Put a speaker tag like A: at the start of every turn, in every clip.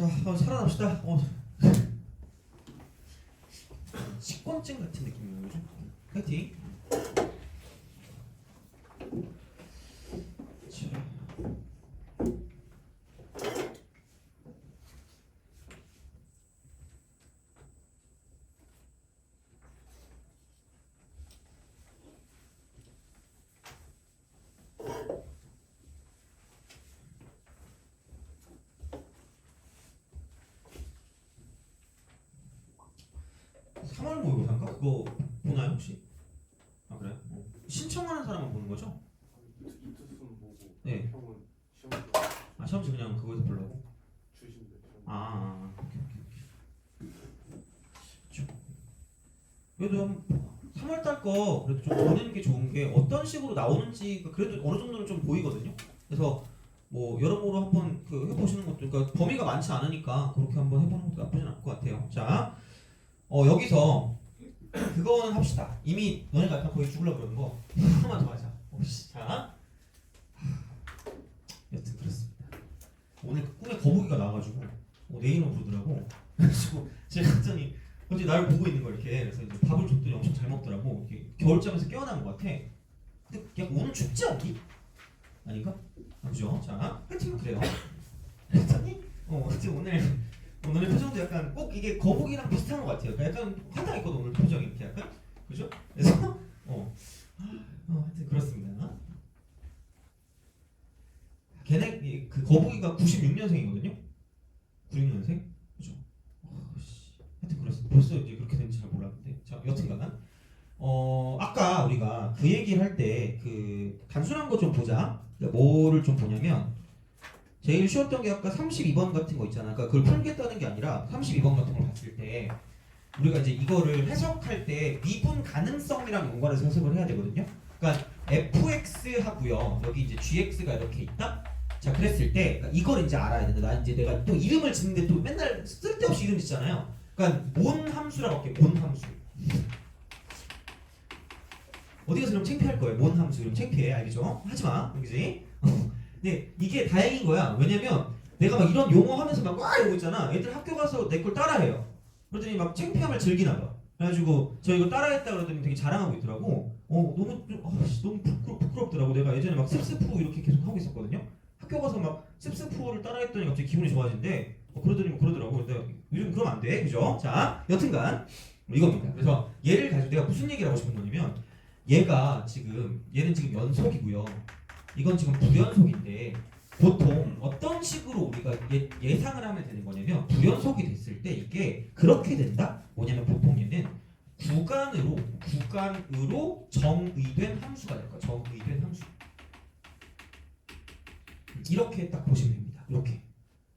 A: 자, 살아납시다. 식곤증 같은 느낌이에요, 요즘. 파이팅. 자. 삼월 모의고사인가? 그거 보나요 혹시? 아 그래요? 신청하는 사람만 보는 거죠?
B: 이투순 보고
A: 네.
B: 형은 시험 보고
A: 아 시험지 그냥 그거에서 보려고?
B: 주신대.
A: 오케이. 그래도 3월달 거 그래도 좀 보는 게 좋은 게 어떤 식으로 나오는지 그래도 어느 정도는 좀 보이거든요. 그래서 뭐 여러모로 한번 해보시는 것도 그러니까 범위가 많지 않으니까 그렇게 한번 해보는 것도 나쁘진 않을 것 같아요. 자, 여기서 그거는 합시다. 이미 너네가 약간 거의 죽으려고 그러는 거 하나만 더 하자. 자, 여튼 그렇습니다. 오늘 꿈에 거북이가 나와가지고 내 이름 부르더라고. 그래가지고 제가 갔더니 어제 날 보고 있는 거 이렇게 그래서 이제 밥을 줬더니 엄청 잘 먹더라고. 이렇게 겨울잠에서 깨어난 것 같아. 근데 약간 오늘 춥지 않니? 아닌가? 그죠? 자, 하여튼 그래요. 그랬더니 오늘 표정도 약간 꼭 이게 거북이랑 비슷한 것 같아요. 약간 화나있거든 오늘 표정이 이렇게 약간 그죠? 그래서 하여튼 그렇습니다. 걔네 그 거북이가 96년생이거든요. 96년생 그죠? 하여튼 그렇습니다. 벌써 이제 그렇게 된지 잘 몰랐는데 자 여튼간 아까 우리가 그 얘기를 할 때 그 단순한 거 좀 보자. 그러니까 뭐를 좀 보냐면. 제일 쉬웠던 게 아까 32번 같은 거 있잖아. 그러니까 그걸 풀겠다는 게 아니라 32번 같은 걸 봤을 때 우리가 이제 이거를 해석할 때 미분 가능성이랑 연관해서 해석을 해야 되거든요. 그러니까 fx 하고요. 여기 이제 gx가 이렇게 있다. 자, 그랬을 때 그러니까 이걸 이제 알아야 된다. 나 이제 내가 또 이름을 짓는데 또 맨날 쓸데없이 이름 짓잖아요. 그러니까 몬 함수라고 할게. 몬 함수. 어디 가서 이러면 창피할 거예요. 몬 함수 이러면 창피해. 알겠죠? 하지 마. 그지? 근데 이게 다행인 거야. 왜냐면 내가 막 이런 용어 하면서 막 와 이러고 있잖아. 애들 학교 가서 내 걸 따라해요. 그러더니 막 창피함을 즐기나 봐. 그래가지고 저 이거 따라했다 그러더니 되게 자랑하고 있더라고. 너무 부끄럽더라고. 내가 예전에 막 습스푸 이렇게 계속 하고 있었거든요. 학교 가서 막 습스푸를 따라했더니 갑자기 기분이 좋아진대. 그러더니 뭐 그러더라고. 근데 요즘 그러면 안 돼. 그죠? 자, 여튼간 이겁니다. 그래서 얘를 가지고 내가 무슨 얘기를 하고 싶은 거냐면 얘는 지금 연속이고요. 이건 지금 불연속인데 보통 어떤 식으로 우리가 예상을 하면 되는 거냐면 불연속이 됐을 때 이게 그렇게 된다? 뭐냐면 보통 얘는 구간으로 정의된 함수가 될 거야. 정의된 함수. 이렇게 딱 보시면 됩니다. 이렇게.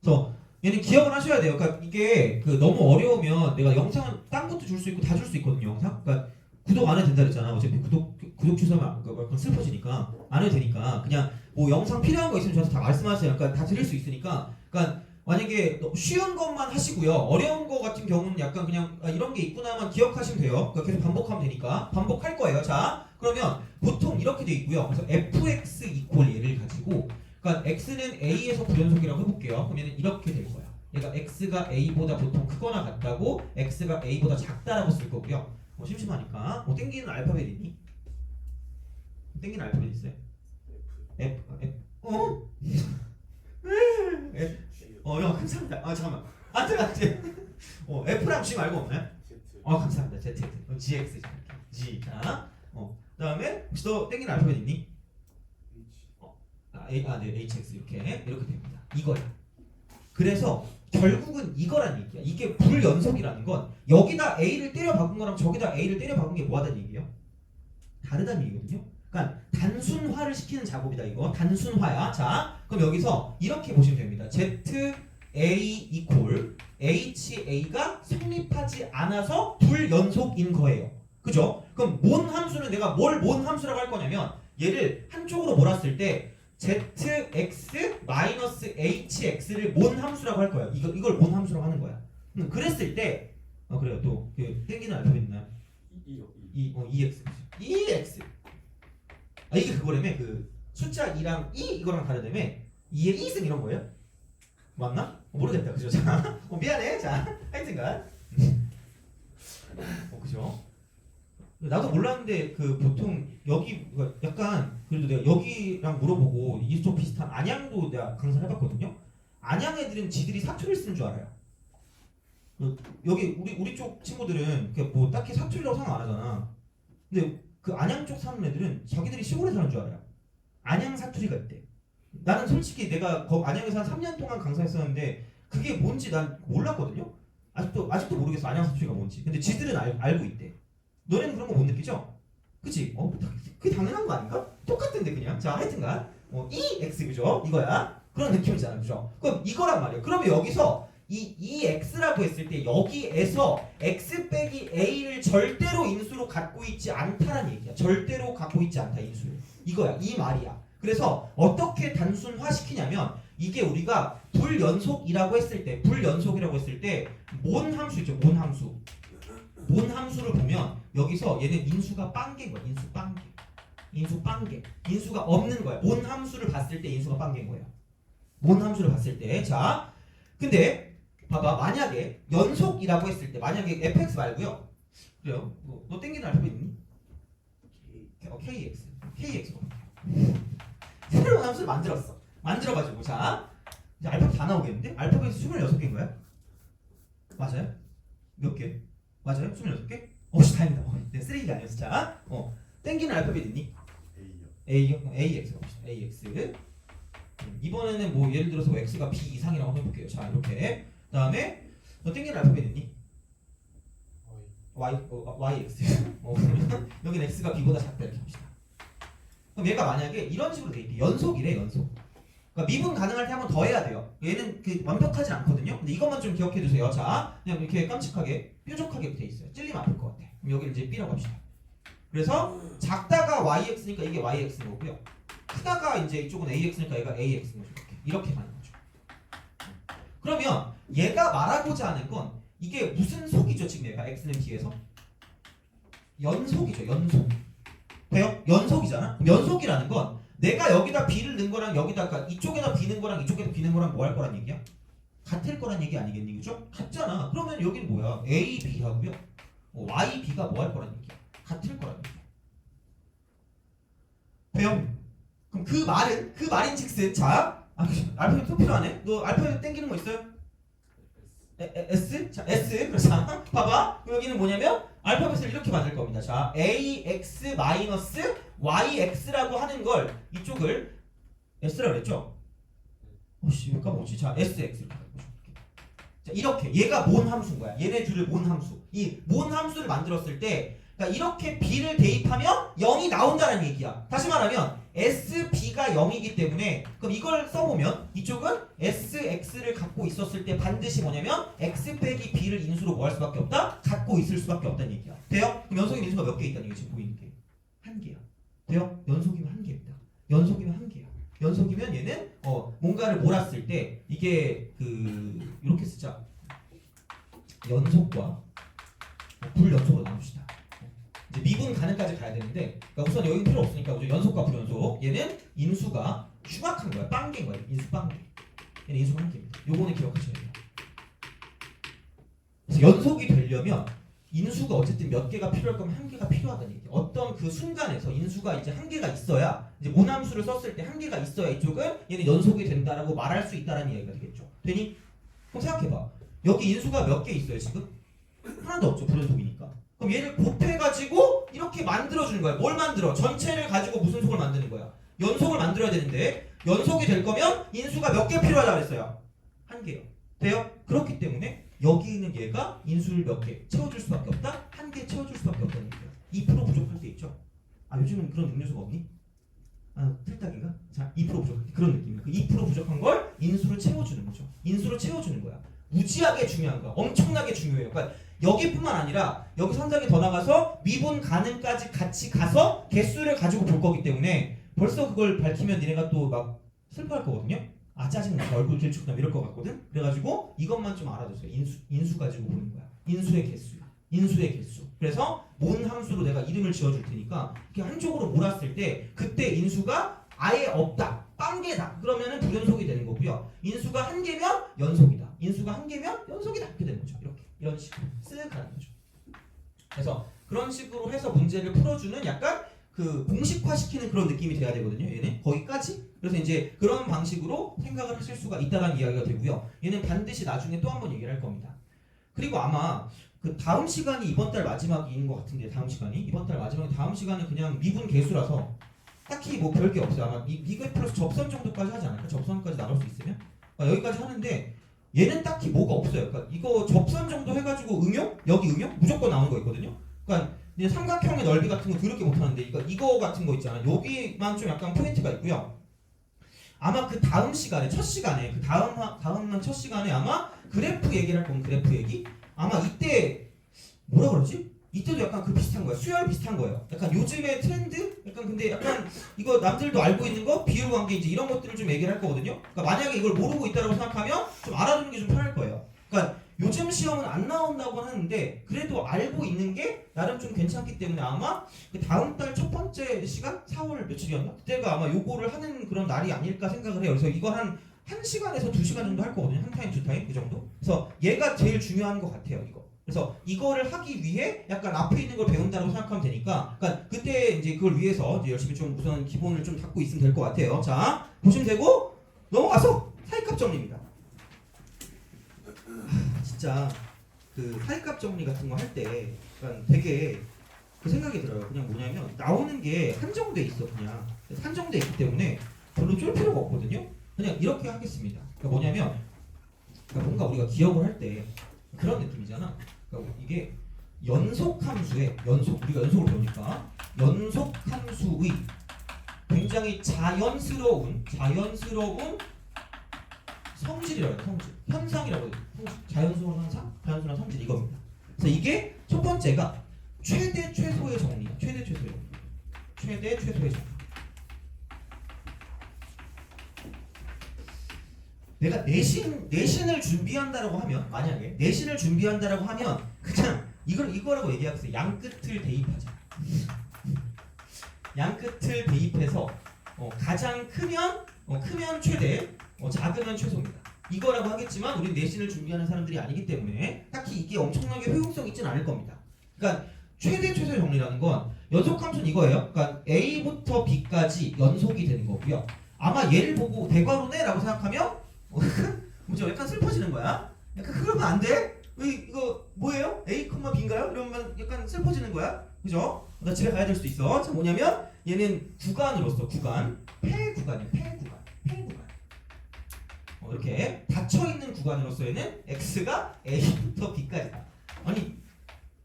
A: 그래서 얘는 기억을 하셔야 돼요. 그러니까 이게 너무 어려우면 내가 영상은 딴 것도 줄 수 있고 다 줄 수 있거든요. 영상. 그러니까 구독 안 해도 된다 그랬잖아. 어차피 구독 취소하면 약간 슬퍼지니까 안 해도 되니까 그냥 뭐 영상 필요한 거 있으면 저한테 다 말씀하세요. 그러니까 다 드릴 수 있으니까. 그러니까 만약에 쉬운 것만 하시고요. 어려운 거 같은 경우는 약간 그냥 이런 게 있구나만 기억하시면 돼요. 그러니까 계속 반복하면 되니까 반복할 거예요. 자, 그러면 보통 이렇게 돼 있고요. 그래서 fx 이퀄 얘를 가지고 그러니까 x는 a에서 불연속이라고 해볼게요. 그러면 이렇게 될 거야. 그러니까 x가 a보다 보통 크거나 같다고 x가 a보다 작다라고 쓸 거고요. 심심하니까 땡기는 알파벳 있니? 땡기는 알파벳 있어요? F 형 감사합니다. 잠깐만 안돼 F랑 G 말고 없나요?
B: Z.
A: 감사합니다. Z GX G. 자 그다음에 혹시 너 땡기는 알파벳 있니?
B: H.
A: 네 HX 이렇게 됩니다. 이거야. 그래서 결국은 이거란 얘기야. 이게 불연속이라는 건 여기다 A를 때려 박은 거랑 저기다 A를 때려 박은 게 뭐하다는 얘기예요? 다르다는 얘기거든요. 그러니까 단순화를 시키는 작업이다 이거. 단순화야. 자, 그럼 여기서 이렇게 보시면 됩니다. ZA 이퀄 HA가 성립하지 않아서 불연속인 거예요. 그죠? 그럼 몬 함수는 내가 뭘 몬 함수라고 할 거냐면 얘를 한쪽으로 몰았을 때 zx-hx를 몬 함수라고 할 거야. 이걸 몬 함수라고 하는 거야. 그랬을 때 그래요. 또 땡기는 알파벳 있나요? EX. 이게 그거라며 숫자 2랑 이거랑 다르다며 2의 2승 이런 거예요? 맞나? 모르겠다. 그죠? 자, 미안해. 자, 하여튼간. 그죠? 나도 몰랐는데 그 보통 여기 약간 그래도 내가 여기랑 물어보고 이쪽 비슷한 안양도 내가 강사를 해봤거든요. 안양 애들은 지들이 사투리를 쓰는 줄 알아요. 여기 우리 쪽 친구들은 뭐 딱히 사투리라고 생각 안 하잖아. 근데 그 안양 쪽 사는 애들은 자기들이 시골에 사는 줄 알아요. 안양 사투리가 있대. 나는 솔직히 내가 안양에서 한 3년 동안 강사했었는데 그게 뭔지 난 몰랐거든요. 아직도 모르겠어. 안양 사투리가 뭔지. 근데 지들은 알고 있대. 너네는 그런 거 못 느끼죠? 그치? 그게 당연한 거 아닌가? 똑같은데 그냥. 자, 하여튼간 EX 그죠? 이거야. 그런 느낌이잖아, 그죠? 그럼 이거란 말이에요. 그러면 여기서 이 EX라고 했을 때 여기에서 X 빼기 A를 절대로 인수로 갖고 있지 않다는 얘기야. 절대로 갖고 있지 않다, 인수를. 이거야. 이 말이야. 그래서 어떻게 단순화시키냐면 이게 우리가 불연속이라고 했을 때 뭔 함수 있죠? 뭔 함수. 뭔 함수를 보면 여기서 얘는 인수가 빵개인 거야. 인수 빵개. 인수가 없는 거야. 뭔 함수를 봤을 때 인수가 빵개인 거예요. 뭔 함수를 봤을 때. 자, 근데 봐봐. 만약에 연속이라고 했을 때 만약에 fx 말고요. 그래요? 너 땡기는 알파벳 있니? KX. 새로운 함수를 만들어가지고 자 이제 알파벳 다 나오겠는데? 알파벳이 26개인 거야? 맞아요? 몇 개? 맞아요? 26개? 다행이다. 내가 쓰레기가 아니었어. 자, 땡기는 알파벳 있니?
B: A요.
A: AX 봅시다. AX. 이번에는 뭐 예를 들어서 뭐 X가 B 이상이라고 해볼게요. 자, 이렇게. 그 다음에 너 땡기는 알파벳 있니? YX. 여기는 X가 B보다 작다 이렇게 봅시다. 그럼 얘가 만약에 이런 식으로 돼 있게 연속이래, 연속. 그러니까 미분 가능할 때 한 번 더 해야 돼요. 얘는 완벽하지 않거든요. 근데 이것만 좀 기억해 두세요. 자, 그냥 이렇게 깜찍하게 뾰족하게 돼 있어요. 찔리면 아플 것 같아. 그럼 여기를 이제 B라고 합시다. 그래서 작다가 YX니까 이게 YX인 거고요. 크다가 이제 이쪽은 AX니까 얘가 AX인 거죠. 이렇게 가는 거죠. 그러면 얘가 말하고자 하는 건 이게 무슨 속이죠? 지금 얘가 X는 B에서 연속이죠. 연속. 돼요? 연속이잖아. 그럼 연속이라는 건 내가 여기다 B를 넣은 거랑 여기다가 이쪽에다 B 넣은 거랑 이쪽에다 B 넣은 거랑 뭐 할 거란 얘기야? 같을 거란 얘기 아니겠니? 그죠? 같잖아. 그러면 여기는 뭐야? A, B 하고요. Y, B가 뭐 할 거란 얘기야? 같을 거란 얘기야. 돼요? 그럼 그 말인 즉슨 자, 알파벳 또 필요하네? 너 알파벳 땡기는 거 있어요? S? 자, S. 그래서 봐봐. 여기는 뭐냐면 알파벳을 이렇게 만들 겁니다. 자, AX 마이너스 YX라고 하는 걸 이쪽을 S라고 그랬죠? 왜 까먹었지? 자, SX. 자, 이렇게 얘가 뭔 함수인 거야. 얘네 둘을 뭔 함수. 이 뭔 함수를 만들었을 때 그러니까 이렇게 B를 대입하면 0이 나온다는 얘기야. 다시 말하면 SB가 0이기 때문에 그럼 이걸 써보면 이쪽은 SX를 갖고 있었을 때 반드시 뭐냐면 X 빼기 B를 인수로 뭐 할 수밖에 없다? 갖고 있을 수밖에 없다는 얘기야. 돼요? 그럼 연속인 인수가 몇 개 있다는 얘기 지금 보이는 게? 한 개야. 돼요? 연속이면 한 개입니다. 연속이면 한 개야. 연속이면 얘는 뭔가를 몰았을 때 이게 이렇게 쓰자. 연속과 불연속으로 나눕시다. 이제 미분 가능까지 가야 되는데 그러니까 우선 여기 필요 없으니까 연속과 불연속 얘는 인수가 흉악한 거야. 빵개인 거야. 인수 빵개. 얘는 인수 한 개입니다. 요거는 기억하셔야 돼요. 그래서 연속이 되려면 인수가 어쨌든 몇 개가 필요할 거면 한 개가 필요하다는 얘기예요. 어떤 그 순간에서 인수가 이제 한 개가 있어야 이제 모함수를 썼을 때 한 개가 있어야 이쪽은 얘는 연속이 된다라고 말할 수 있다는 얘기가 되겠죠. 되니? 그럼 생각해봐. 여기 인수가 몇 개 있어요 지금? 하나도 없죠. 불연속이니까. 그럼 얘를 곱해가지고 이렇게 만들어주는 거야. 뭘 만들어? 전체를 가지고 무슨 속을 만드는 거야? 연속을 만들어야 되는데 연속이 될 거면 인수가 몇 개 필요하다고 했어요? 한 개요. 돼요? 그렇기 때문에 여기 있는 얘가 인수를 몇 개 채워줄 수밖에 없다? 한 개 채워줄 수밖에 없다는 얘기예요. 2% 부족할 때 있죠? 요즘은 그런 음료수가 없니? 틀딱인가? 자, 2% 부족할 때 그런 느낌이에요. 그 2% 부족한 걸 인수로 채워주는 거죠. 인수로 채워주는 거야. 무지하게 중요한 거야. 엄청나게 중요해요. 그러니까 여기뿐만 아니라 여기서 한 단계 더 나가서 미분 가능까지 같이 가서 개수를 가지고 볼 거기 때문에 벌써 그걸 밝히면 니네가 또 막 슬퍼할 거거든요. 짜증나. 얼굴 길쭉나 이럴 것 같거든. 그래가지고 이것만 좀 알아두세요. 인수 가지고 보는 거야. 인수의 개수. 그래서 뭔 함수로 내가 이름을 지어줄 테니까 이렇게 한쪽으로 몰았을 때 그때 인수가 아예 없다. 빵개다. 그러면은 불연속이 되는 거고요. 인수가 한 개면 연속이다. 인수가 한 개면 연속이 낫게 되는 거죠. 이렇게 이런 식으로 쓱 가는 거죠. 그래서 그런 식으로 해서 문제를 풀어주는 약간 그 공식화시키는 그런 느낌이 돼야 되거든요. 얘는 거기까지. 그래서 이제 그런 방식으로 생각을 하실 수가 있다는 이야기가 되고요. 얘는 반드시 나중에 또 한 번 얘기를 할 겁니다. 그리고 아마 그 다음 시간이 이번 달 마지막인 것 같은데 다음 시간이 다음 시간은 그냥 미분 계수라서 딱히 뭐 별게 없어요. 아마 미분 플러스 접선 정도까지 하지 않을까? 접선까지 나갈 수 있으면 여기까지 하는데 얘는 딱히 뭐가 없어요. 그러니까 이거 접선 정도 해가지고 응용? 여기 응용? 무조건 나오는 거 있거든요. 그러니까 이제 삼각형의 넓이 같은 거 더럽게 못하는데 이거 같은 거 있잖아요. 여기만 좀 약간 포인트가 있고요. 아마 그 다음 시간에 첫 시간에 첫 시간에 아마 그래프 얘기를 할 거면 그래프 얘기 아마 이때 뭐라 그러지? 이때도 약간 그 비슷한 거야. 수열 비슷한 거예요. 약간 요즘의 트렌드? 약간 근데 약간 이거 남들도 알고 있는 거 비율 관계 이제 이런 것들을 좀 얘기를 할 거거든요. 그러니까 만약에 이걸 모르고 있다고 생각하면 좀 알아두는 게 좀 편할 거예요. 그러니까 요즘 시험은 안 나온다고 하는데 그래도 알고 있는 게 나름 좀 괜찮기 때문에 아마 그 다음 달 첫 번째 시간 4월 며칠이었나? 그때가 아마 요거를 하는 그런 날이 아닐까 생각을 해요. 그래서 이거 한 1시간에서 2시간 정도 할 거거든요. 한 타임, 두 타임 그 정도. 그래서 얘가 제일 중요한 것 같아요. 이거. 그래서 이거를 하기 위해 약간 앞에 있는 걸 배운다고 생각하면 되니까 그러니까 그때 이제 그걸 위해서 이제 열심히 좀 우선 기본을 좀 닦고 있으면 될 것 같아요. 자, 보시면 되고 넘어가서 사이값 정리입니다. 진짜 그 사이값 정리 같은 거 할 때 약간 되게 그 생각이 들어요. 그냥 뭐냐면 나오는 게 한정돼 있어. 그냥 한정돼 있기 때문에 별로 쫄 필요가 없거든요. 그냥 이렇게 하겠습니다. 그러니까 뭐냐면 그러니까 뭔가 우리가 기억을 할 때 그런 느낌이잖아. 그러니까 이게 연속함수의 우리가 연속을 배우니까 연속함수의 굉장히 자연스러운 성질이라고 해요. 성질. 현상이라고 해요. 자연스러운 현상? 자연스러운 성질 이겁니다. 그래서 이게 첫 번째가 최대 최소의 정리야. 최대 최소의 정리. 내가 내신을 준비한다라고 하면 만약에 내신을 준비한다라고 하면 그냥 이거라고 얘기하겠어요. 양 끝을 대입하자. 양 끝을 대입해서 가장 크면 최대, 작으면 최소입니다. 이거라고 하겠지만 우리 내신을 준비하는 사람들이 아니기 때문에 딱히 이게 엄청나게 효용성 있지는 않을 겁니다. 그러니까 최대 최소의 정리라는 건 연속함수는 이거예요. 그러니까 A부터 B까지 연속이 되는 거고요. 아마 얘를 보고 대괄호네라고 생각하면 뭐죠? 약간 슬퍼지는 거야. 약간 그러면 안 돼? 이거 뭐예요? A, B인가요? 이러면 약간 슬퍼지는 거야. 그죠? 나 집에 가야 될 수도 있어. 자, 뭐냐면 얘는 구간으로서 폐구간이에요. 폐구간. 이렇게 닫혀있는 구간으로서에는 X가 A부터 B까지다. 아니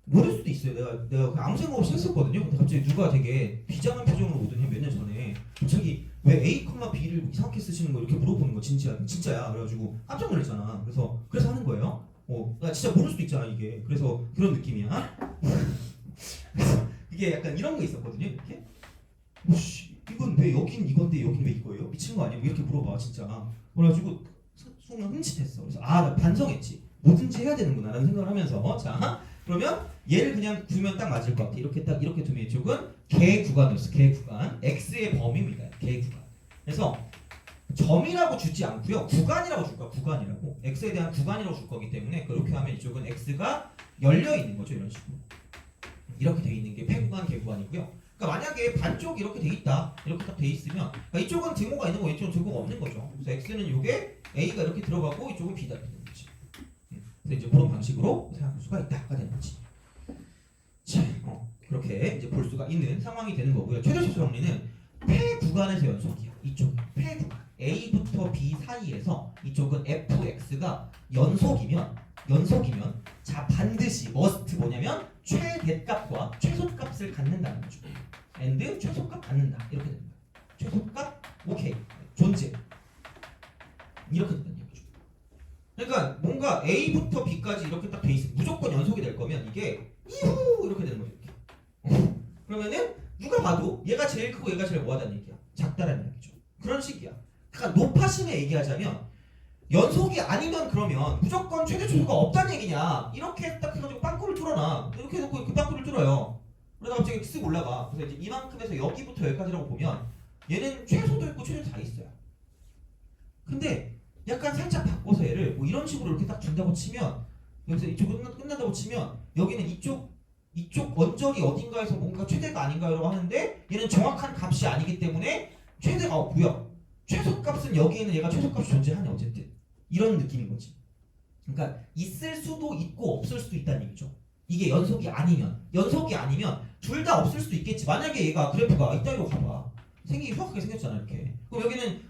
A: 모를 수도 있어요. 내가 그냥 아무 생각 없이 했었거든요. 근데 갑자기 누가 되게 비장한 표정으로 오더니 몇 년 전에 갑자기 왜 A, B를 이상하게 쓰시는 거 이렇게 물어보는 거 진짜야. 그래가지고 깜짝 놀랐잖아. 그래서 하는 거예요. 나 진짜 모를 수도 있잖아 이게. 그래서 그런 느낌이야. 그래서 이게 약간 이런 거 있었거든요. 이렇게. 이건 왜 여긴 이건데 여긴 왜 이거예요? 미친 거 아니야? 이렇게 물어봐 진짜. 그래가지고 순간 흠칫했어. 그래서 나 반성했지. 뭐든지 해야 되는구나 라는 생각을 하면서 자 그러면 얘를 그냥 두면 딱 맞을 것 같아. 이렇게 두면 이쪽은 개 구간이었어. 개 구간. X의 범위입니다. 개 구간. 그래서 점이라고 주지 않고요. 구간이라고 줄 거야. 구간이라고. X에 대한 구간이라고 줄 거기 때문에 그렇게 하면 이쪽은 X가 열려 있는 거죠. 이런 식으로. 이렇게 돼 있는 게 폐구간, 개구간이고요. 그러니까 만약에 반쪽 이렇게 돼 있다. 이렇게 딱 돼 있으면 그러니까 이쪽은 등호가 있는 거, 이쪽은 등호가 없는 거죠. 그래서 X는 요게 A가 이렇게 들어가고 이쪽은 B다 이렇게 되는 거지. 그래서 이제 그런 방식으로 생각할 수가 있다가 되는 거지. 자, 그렇게 이제 볼 수가 있는 상황이 되는 거고요. 최대 최소 정리는 폐 구간에서 연속이야. 이쪽 폐 구간 A부터 B 사이에서 이쪽은 fx가 연속이면 자 반드시 must 뭐냐면 최대값과 최소값을 갖는다는 거죠. and 최소값 갖는다 이렇게 됩니다. 최소값 오케이 존재 이렇게 된다는 얘기죠. 그러니까 뭔가 A부터 B까지 이렇게 딱 돼 있으면 무조건 연속이 될 거면 이게 이후 이렇게 되는 거죠. 이렇게. 그러면은 누가 봐도 얘가 제일 크고 얘가 제일 뭐하다는 얘기야. 작다라는 얘기죠. 그런 식이야. 그러니까 높아심에 얘기하자면 연속이 아니면 그러면 무조건 최대 최소가 없다는 얘기냐. 이렇게 딱 해가지고 빵꾸를 뚫어놔. 이렇게 해놓고 그 빵꾸를 뚫어요. 그러다 갑자기 쓱 올라가. 그래서 이제 이만큼에서 여기부터 여기까지라고 보면 얘는 최소도 있고 최대도 다 있어요. 근데 약간 살짝 바꿔서 얘를 뭐 이런 식으로 이렇게 딱 준다고 치면 여기서 이쪽 끝난다고 치면 여기는 이쪽 언저리 어딘가에서 뭔가 최대가 아닌가라고 하는데 얘는 정확한 값이 아니기 때문에 최대가 없고요. 최소값은 여기에는 얘가 최소값이 존재하네 어쨌든 이런 느낌인 거지. 그러니까 있을 수도 있고 없을 수도 있다는 얘기죠. 이게 연속이 아니면 둘 다 없을 수도 있겠지. 만약에 얘가 그래프가 이따위로 가봐 생기기 흉악하게 생겼잖아 이렇게. 그럼 여기는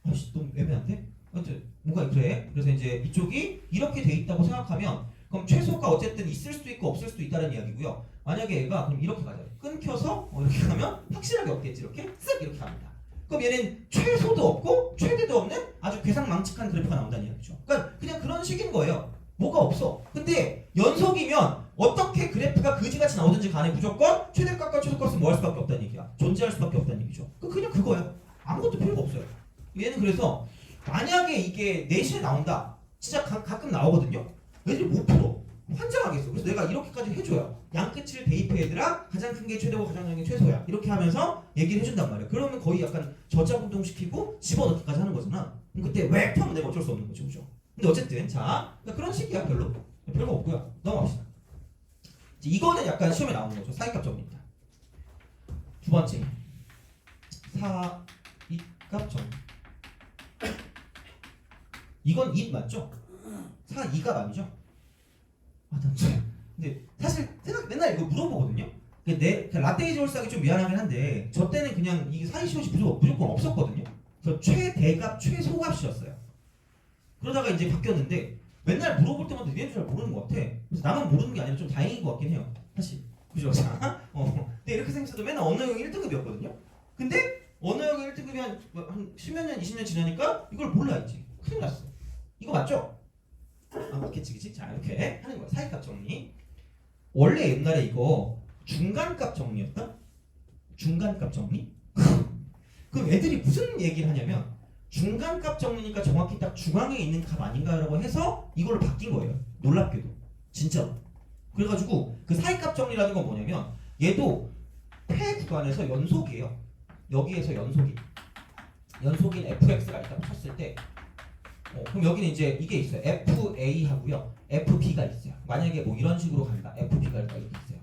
A: 아씨 너무 애매한데? 아무튼 뭔가 그래. 그래서 이제 이쪽이 이렇게 돼 있다고 생각하면 그럼 최소가 어쨌든 있을 수도 있고 없을 수도 있다는 이야기고요. 만약에 얘가 그럼 이렇게 가자. 끊겨서 이렇게 가면 확실하게 없겠지. 이렇게 쓱 이렇게 갑니다. 그럼 얘는 최소도 없고 최대도 없는 아주 괴상망측한 그래프가 나온다는 이야기죠. 그러니까 그냥 그런 식인 거예요. 뭐가 없어. 근데 연속이면 어떻게 그래프가 그지같이 나오든지 간에 무조건 최대값과 최소값은 뭐 할 수밖에 없다는 얘기야. 존재할 수밖에 없다는 얘기죠. 그냥 그거야. 아무것도 필요가 없어요. 얘는 그래서 만약에 이게 내신에 나온다. 진짜 가끔 나오거든요. 애들이 못 풀어. 환장하겠어. 그래서 내가 이렇게까지 해줘요. 양끝을 대입해 얘들아. 가장 큰 게 최대고 가장 작은 게 최소야. 이렇게 하면서 얘기를 해준단 말이야. 그러면 거의 약간 저작운동 시키고 집어넣기까지 하는 거잖아. 그럼 그때 왜 하면 내가 어쩔 수 없는 거죠. 그죠? 근데 어쨌든 자 그런 식이야. 별거 없고요. 넘어갑시다. 이거는 약간 시험에 나오는 거죠. 사이값 정리입니다. 두 번째 사이값 정리. 이건 잇 맞죠? 사이값 아니죠? 근데 사실 맨날 이거 물어보거든요. 내 라떼이즈 홀싹이 좀 미안하긴 한데 저 때는 그냥 이 사이시옷이 무조건 없었거든요. 그래서 최대값 최소값이었어요. 그러다가 이제 바뀌었는데 맨날 물어볼 때마다 얘네들 잘 모르는 것 같아. 그래서 나만 모르는 게 아니라 좀 다행인 것 같긴 해요. 사실 그죠? 근데 이렇게 생각해도 맨날 언어형 1등급이었거든요. 근데 언어형 1등급이 한 10몇 년 20년 지나니까 이걸 몰라 이제. 큰일 났어. 이거 맞죠? 맞겠지 그치? 자 이렇게 하는 거야. 사이값 정리. 원래 옛날에 이거 중간값 정리였다? 중간값 정리? 그럼 애들이 무슨 얘기를 하냐면 중간값 정리니까 정확히 딱 중앙에 있는 값 아닌가라고 해서 이걸로 바뀐 거예요. 놀랍게도 진짜로. 그래가지고 그 사이값 정리라는 건 뭐냐면 얘도 폐 구간에서 연속이에요. 여기에서 연속인 fx가 있다고 쳤을 때 그럼 여기는 이제 이게 있어요. FA 하고요. FB가 있어요. 만약에 뭐 이런 식으로 간다. FB가 이렇게 있어요.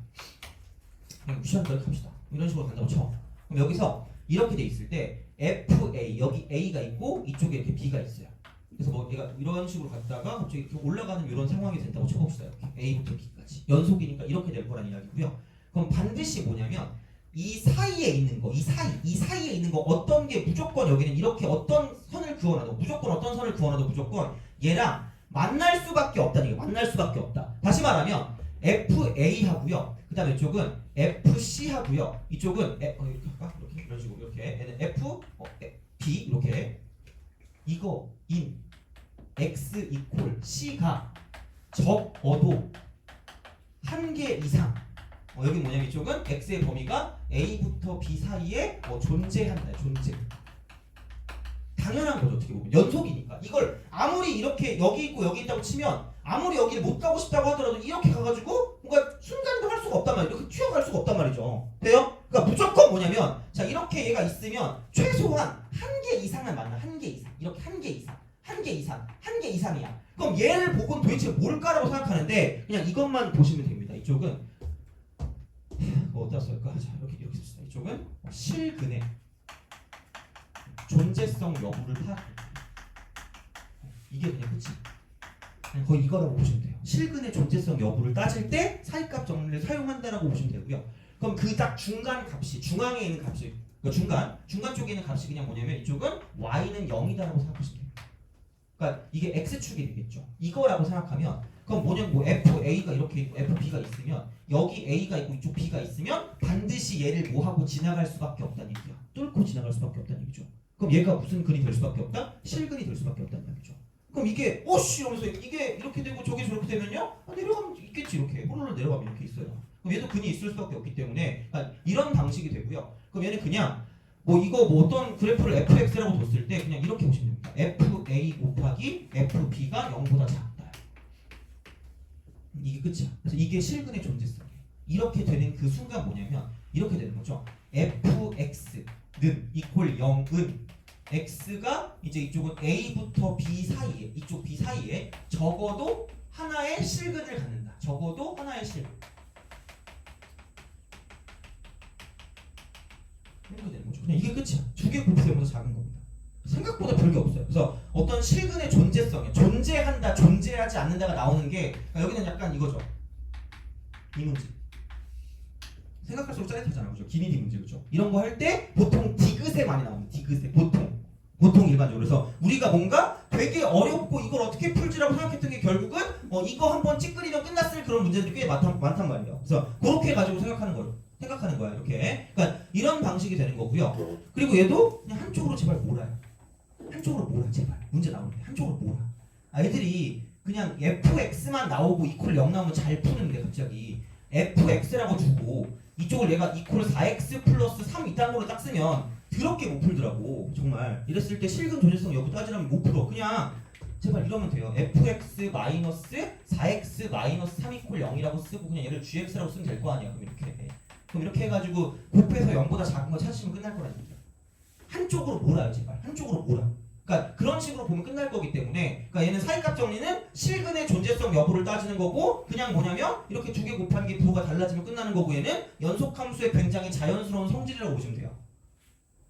A: 그냥 무시하는 대로 합시다. 이런 식으로 간다고 쳐. 그럼 여기서 이렇게 돼 있을 때 FA 여기 A가 있고 이쪽에 이렇게 B가 있어요. 그래서 뭐 얘가 이런 식으로 갔다가 갑자기 이렇게 올라가는 이런 상황이 된다고 쳐봅시다. 이렇게 A부터 B까지 연속이니까 이렇게 될 거란 이야기고요. 그럼 반드시 뭐냐면 이 사이에 있는 거, 이 사이에 있는 거 어떤 게 무조건 여기는 이렇게 어떤 선을 그어놔도 무조건 어떤 선을 그어놔도 무조건 얘랑 만날 수밖에 없다는 얘기. 만날 수밖에 없다. 다시 말하면 FA 하고요. 그다음에 이쪽은 FC 하고요. 이쪽은 이렇게 할까? 이렇게 이런 식으로 이렇게 얘는 B 이렇게 이거 인 X 이퀄 C가 적어도 한 개 이상. 여기 뭐냐면 이쪽은 x의 범위가 a부터 b 사이에 존재한다. 존재. 당연한 거죠. 어떻게 보면 연속이니까. 이걸 아무리 이렇게 여기 있고 여기 있다고 치면 아무리 여기를 못 가고 싶다고 하더라도 이렇게 가가지고 뭔가 순간도 할 수가 없단 말이죠. 이렇게 튀어갈 수가 없단 말이죠. 돼요? 그러니까 무조건 뭐냐면 자 이렇게 얘가 있으면 최소한 한 개 이상은 맞나. 한 개 이상. 이렇게 한 개 이상. 한 개 이상. 한 개 이상이야. 그럼 얘를 보고는 도대체 뭘까라고 생각하는데 그냥 이것만 보시면 됩니다. 이쪽은 어디다 쓸까? 자 이렇게 씁시다. 이쪽은 실근의 존재성 여부를 파악합니다. 이게 그냥 끝이. 그냥 거의 이거라고 보시면 돼요. 실근의 존재성 여부를 따질 때 사이값 정리를 사용한다라고 보시면 되고요. 그럼 그 딱 중간 값이 중앙에 있는 값이 그러니까 중간 쪽에 있는 값이 그냥 뭐냐면 이쪽은 y는 0이다라고 생각하시면 돼요. 그러니까 이게 x축이 되겠죠. 이거라고 생각하면 그럼 뭐냐면 뭐 FA가 이렇게 있고 FB가 있으면 여기 A가 있고 이쪽 B가 있으면 반드시 얘를 뭐하고 지나갈 수밖에 없다는 얘기야. 뚫고 지나갈 수밖에 없다는 얘기죠. 그럼 얘가 무슨 근이 될 수밖에 없다? 실근이 될 수밖에 없다는 얘기죠. 그럼 이게 오씨 이러면서 이게 이렇게 되고 저게 저렇게 되면요? 내려가면 있겠지 이렇게. 호로로 내려가면 이렇게 있어요. 그럼 얘도 근이 있을 수밖에 없기 때문에 이런 방식이 되고요. 그럼 얘는 그냥 뭐 이거 뭐 어떤 그래프를 fx라고 뒀을 때 그냥 이렇게 보시면 됩니다. fa 곱하기 fb가 0보다 작다. 이게 끝이야. 그래서 이게 실근의 존재성이에요. 이렇게 되는 그 순간 뭐냐면 이렇게 되는 거죠. fx는 이퀄 0은 x가 이제 이쪽은 a부터 b 사이에 이쪽 b 사이에 적어도 하나의 실근을 갖는다. 적어도 하나의 실근. 이렇게 되는 거죠. 그냥 이게 끝이야. 두 개 곱해서 0보다 작은 겁니다. 생각보다 별게 없어요. 그래서 어떤 실근의 존재성에 존재한다, 존재하지 않는다가 나오는 게 그러니까 여기는 약간 이거죠. 이 문제. 생각할수록 짜릿하잖아요, 그죠? 기니디 문제, 그죠? 이런 거 할 때 보통 디귿에 많이 나옵니다. 디귿에 보통 일반적으로. 그래서 우리가 뭔가 되게 어렵고 이걸 어떻게 풀지라고 생각했던 게 결국은 이거 한번 찌끄리면 끝났을 그런 문제들이 꽤 많단 말이에요. 그래서 그렇게 가지고 생각하는 거야, 이렇게. 그러니까 이런 방식이 되는 거고요. 그리고 얘도 그냥 한쪽으로 제발 몰아요. 한쪽으로 몰아, 제발. 문제 나오는데 한쪽으로 몰아. 애들이 그냥 fx만 나오고 이퀄 0 나오면 잘 푸는데 갑자기 fx라고 주고 이쪽을 얘가 이퀄 4x 플러스 3 이딴 걸로 딱 쓰면 더럽게 못 풀더라고. 정말 이랬을 때 실근 존재성 여부 따지려면 못 풀어. 그냥 제발 이러면 돼요. fx 마이너스 4x 마이너스 3 이퀄 0이라고 쓰고 그냥 얘를 gx라고 쓰면 될 거 아니야. 그럼 이렇게 해가지고 곱해서 0보다 작은 거 찾으시면 끝날 거라니까. 한쪽으로 몰아요, 제발. 한쪽으로 몰아. 그러니까 그런 식으로 보면 끝날 거기 때문에 그러니까 얘는 사이값 정리는 실근의 존재성 여부를 따지는 거고 그냥 뭐냐면 이렇게 두 개 곱하는 게 부호가 달라지면 끝나는 거고 얘는 연속함수의 굉장히 자연스러운 성질이라고 보시면 돼요.